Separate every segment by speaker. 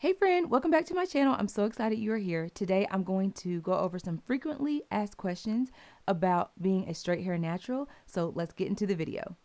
Speaker 1: Hey friend, welcome back to my channel. I'm so excited you are here. Today I'm going to go over some frequently asked questions about being a straight hair natural. So let's get into the video.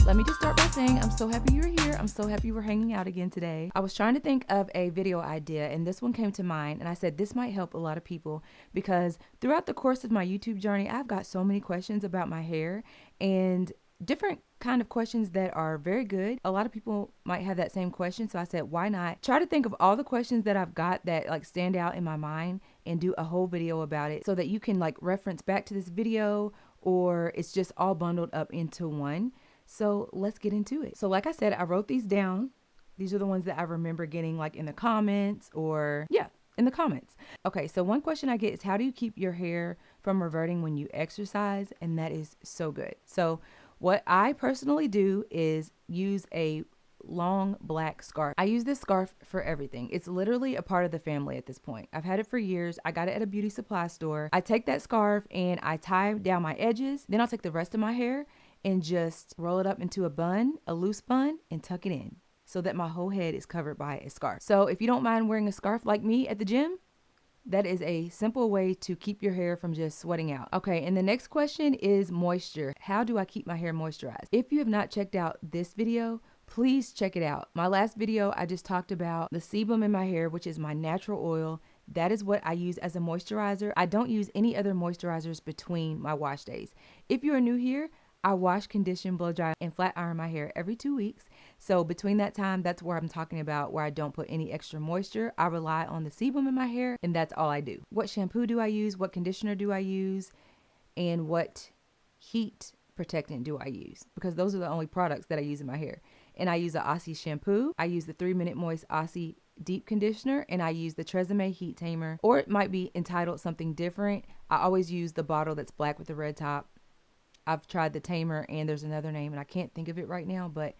Speaker 1: Let me just start by saying I'm so happy you're here. I'm so happy we're hanging out again today. I was trying to think of a video idea and this one came to mind, and I said this might help a lot of people because throughout the course of my YouTube journey, I've got so many questions about my hair and different kind of questions that are very good. A lot of people might have that same question, so I said why not try to think of all the questions that I've got that like stand out in my mind and do a whole video about it so that you can like reference back to this video, or it's just all bundled up into one. So let's get into it. So like I said, I wrote these down. These are the ones that I remember getting like in the comments, or in the comments. Okay, so one question I get is, how do you keep your hair from reverting when you exercise? And that is so good. So what I personally do is use a long black scarf. I use this scarf for everything. It's literally a part of the family at this point. I've had it for years. I got it at a beauty supply store. I take that scarf and I tie down my edges. Then I'll take the rest of my hair and just roll it up into a bun, a loose bun, and tuck it in so that my whole head is covered by a scarf. So if you don't mind wearing a scarf like me at the gym, that is a simple way to keep your hair from just sweating out. Okay, and the next question is moisture. How do I keep my hair moisturized? If you have not checked out this video, please check it out. My last video, I just talked about the sebum in my hair, which is my natural oil. That is what I use as a moisturizer. I don't use any other moisturizers between my wash days. If you are new here, I wash, condition, blow dry, and flat iron my hair every 2 weeks. So between that time, that's where I'm talking about where I don't put any extra moisture. I rely on the sebum in my hair, and that's all I do. What shampoo do I use? What conditioner do I use? And what heat protectant do I use? Because those are the only products that I use in my hair. And I use the Aussie shampoo. I use the 3-Minute Moist Aussie deep conditioner, and I use the Tresemme heat tamer, or it might be entitled something different. I always use the bottle that's black with the red top. I've tried the tamer and there's another name and I can't think of it right now, but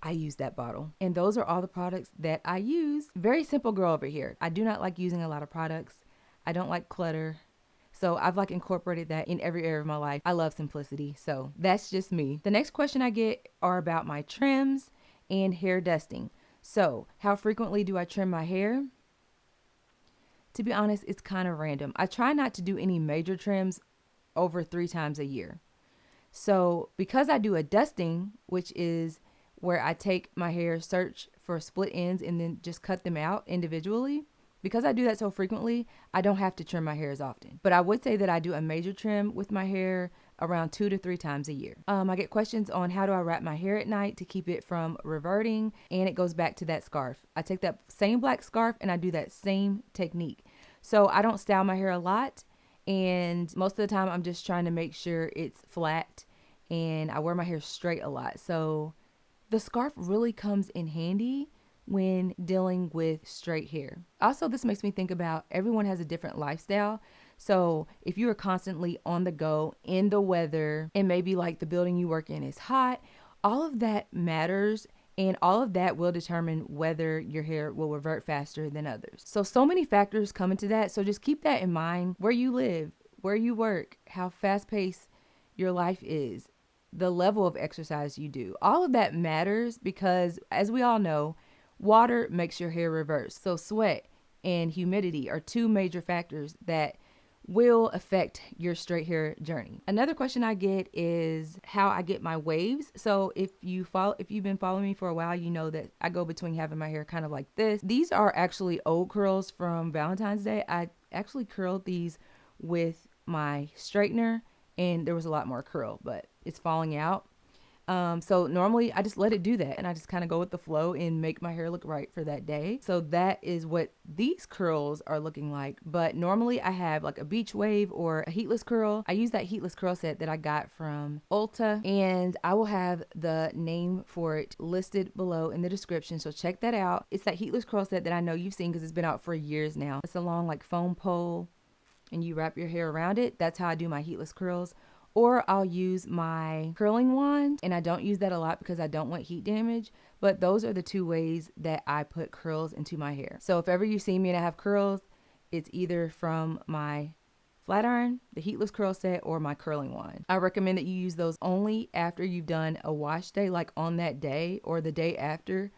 Speaker 1: I use that bottle. And those are all the products that I use. Very simple girl over here. I do not like using a lot of products. I don't like clutter. So I've like incorporated that in every area of my life. I love simplicity. So that's just me. The next question I get are about my trims and hair dusting. So how frequently do I trim my hair? To be honest, it's kind of random. I try not to do any major trims over 3 times a year. So because I do a dusting, which is where I take my hair, search for split ends, and then just cut them out individually, because I do that so frequently, I don't have to trim my hair as often. But I would say that I do a major trim with my hair around 2 to 3 times a year. I get questions on how do I wrap my hair at night to keep it from reverting, and it goes back to that scarf. I take that same black scarf and I do that same technique. So I don't style my hair a lot. And most of the time I'm just trying to make sure it's flat, and I wear my hair straight a lot. So the scarf really comes in handy when dealing with straight hair. Also, this makes me think about everyone has a different lifestyle. So if you are constantly on the go in the weather, and maybe like the building you work in is hot, all of that matters. And all of that will determine whether your hair will revert faster than others. So many factors come into that. So just keep that in mind. Where you live, where you work, how fast paced your life is, the level of exercise you do. All of that matters because, as we all know, water makes your hair revert. So sweat and humidity are 2 major factors that will affect your straight hair journey. Another question I get is how I get my waves. So if you've been following me for a while, you know that I go between having my hair kind of like this. These are actually old curls from Valentine's Day. I actually curled these with my straightener and there was a lot more curl, but it's falling out. So normally I just let it do that and I just kind of go with the flow and make my hair look right for that day. So that is what these curls are looking like. But normally I have like a beach wave or a heatless curl. I use that heatless curl set that I got from Ulta, and I will have the name for it listed below in the description. So check that out. It's that heatless curl set that I know you've seen because it's been out for years now. It's a long like foam pole and you wrap your hair around it. That's how I do my heatless curls. Or I'll use my curling wand, and I don't use that a lot because I don't want heat damage, but those are the 2 ways that I put curls into my hair. So if ever you see me and I have curls, it's either from my flat iron, the heatless curl set, or my curling wand. I recommend that you use those only after you've done a wash day, like on that day or the day after,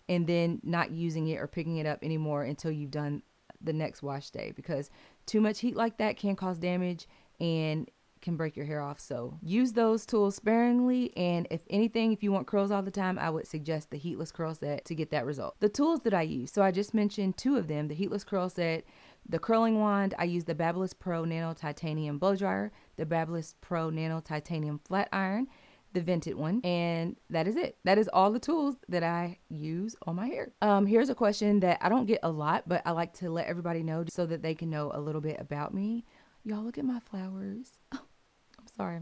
Speaker 1: and then not using it or picking it up anymore until you've done the next wash day, because too much heat like that can cause damage and can break your hair off. So use those tools sparingly, and if anything, if you want curls all the time, I would suggest the heatless curl set to get that result. The tools that I use, so I just mentioned two of them, the heatless curl set, the curling wand. I use the Babyliss Pro Nano Titanium blow dryer, the Babyliss Pro Nano Titanium flat iron, the vented one, and that is it. That is all the tools that I use on my hair. Here's a question that I don't get a lot, but I like to let everybody know so that they can know a little bit about me. Y'all, look at my flowers. I'm sorry,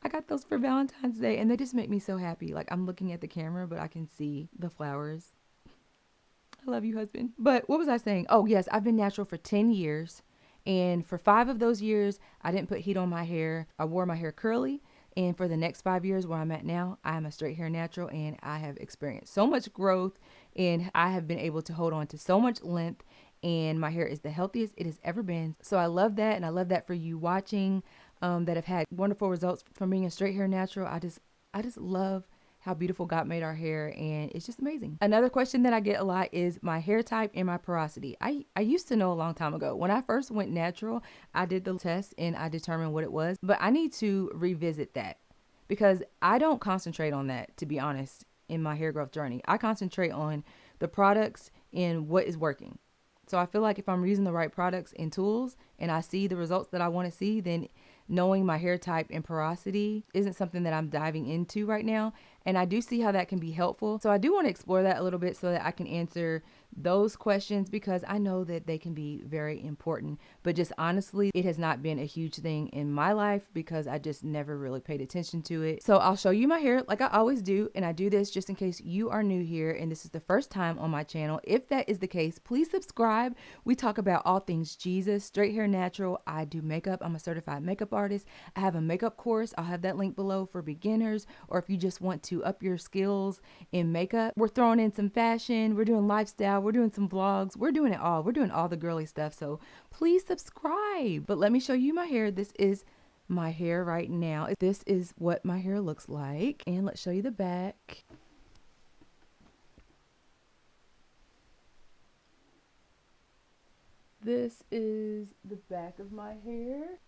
Speaker 1: I got those for Valentine's Day and they just make me so happy. Like, I'm looking at the camera, but I can see the flowers. I love you, husband. But what was I saying? Oh, yes, I've been natural for 10 years. And for 5 of those years, I didn't put heat on my hair. I wore my hair curly. And for the next 5 years where I'm at now, I am a straight hair natural, and I have experienced so much growth, and I have been able to hold on to so much length, and my hair is the healthiest it has ever been. So I love that, and I love that for you watching that have had wonderful results from being a straight hair natural. I just love how beautiful God made our hair, and it's just amazing. Another question that I get a lot is my hair type and my porosity. I used to know a long time ago. When I first went natural, I did the test and I determined what it was, but I need to revisit that because I don't concentrate on that, to be honest, in my hair growth journey. I concentrate on the products and what is working. So I feel like if I'm using the right products and tools and I see the results that I want to see, then knowing my hair type and porosity isn't something that I'm diving into right now. And I do see how that can be helpful. So I do want to explore that a little bit so that I can answer those questions, because I know that they can be very important. But just honestly, it has not been a huge thing in my life because I just never really paid attention to it. So I'll show you my hair like I always do. And I do this just in case you are new here and this is the first time on my channel. If that is the case, please subscribe. We talk about all things Jesus, straight hair natural. I do makeup. I'm a certified makeup artist. I have a makeup course. I'll have that link below for beginners, or if you just want to up your skills in makeup. We're throwing in some fashion. We're doing lifestyle. We're doing some vlogs. We're doing it all. We're doing all the girly stuff. So please subscribe. But let me show you my hair. This is my hair right now. This is what my hair looks like. And let's show you the back. This is the back of my hair.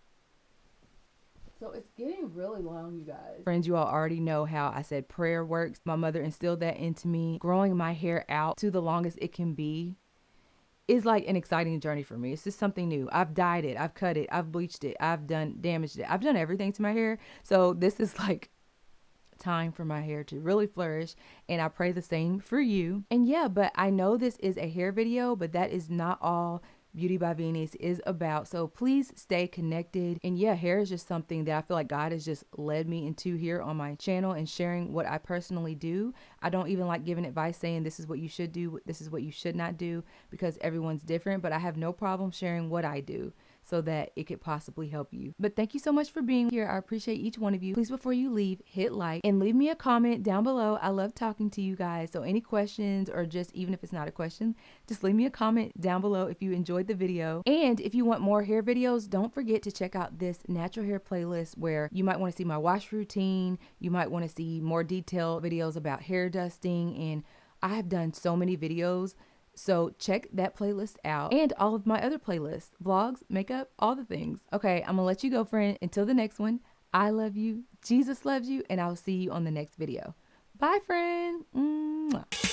Speaker 1: So it's getting really long, you guys. Friends, you all already know how I said prayer works. My mother instilled that into me. Growing my hair out to the longest it can be is like an exciting journey for me. It's just something new. I've dyed it, I've cut it, I've bleached it, I've damaged it. I've done everything to my hair. So this is like time for my hair to really flourish, and I pray the same for you. And yeah, but I know this is a hair video, but that is not all Beauty by Venus is about. So please stay connected. And yeah, hair is just something that I feel like God has just led me into here on my channel and sharing what I personally do. I don't even like giving advice saying this is what you should do, this is what you should not do, because everyone's different, but I have no problem sharing what I do so that it could possibly help you. But thank you so much for being here. I appreciate each one of you. Please, before you leave, hit like and leave me a comment down below. I love talking to you guys. So any questions, or just even if it's not a question, just leave me a comment down below if you enjoyed the video. And if you want more hair videos, don't forget to check out this natural hair playlist where you might want to see my wash routine. You might want to see more detailed videos about hair dusting. And I have done so many videos. So check that playlist out, and all of my other playlists, vlogs, makeup, all the things. Okay, I'm gonna let you go, friend. Until the next one, I love you, Jesus loves you, and I'll see you on the next video. Bye, friend. Mwah.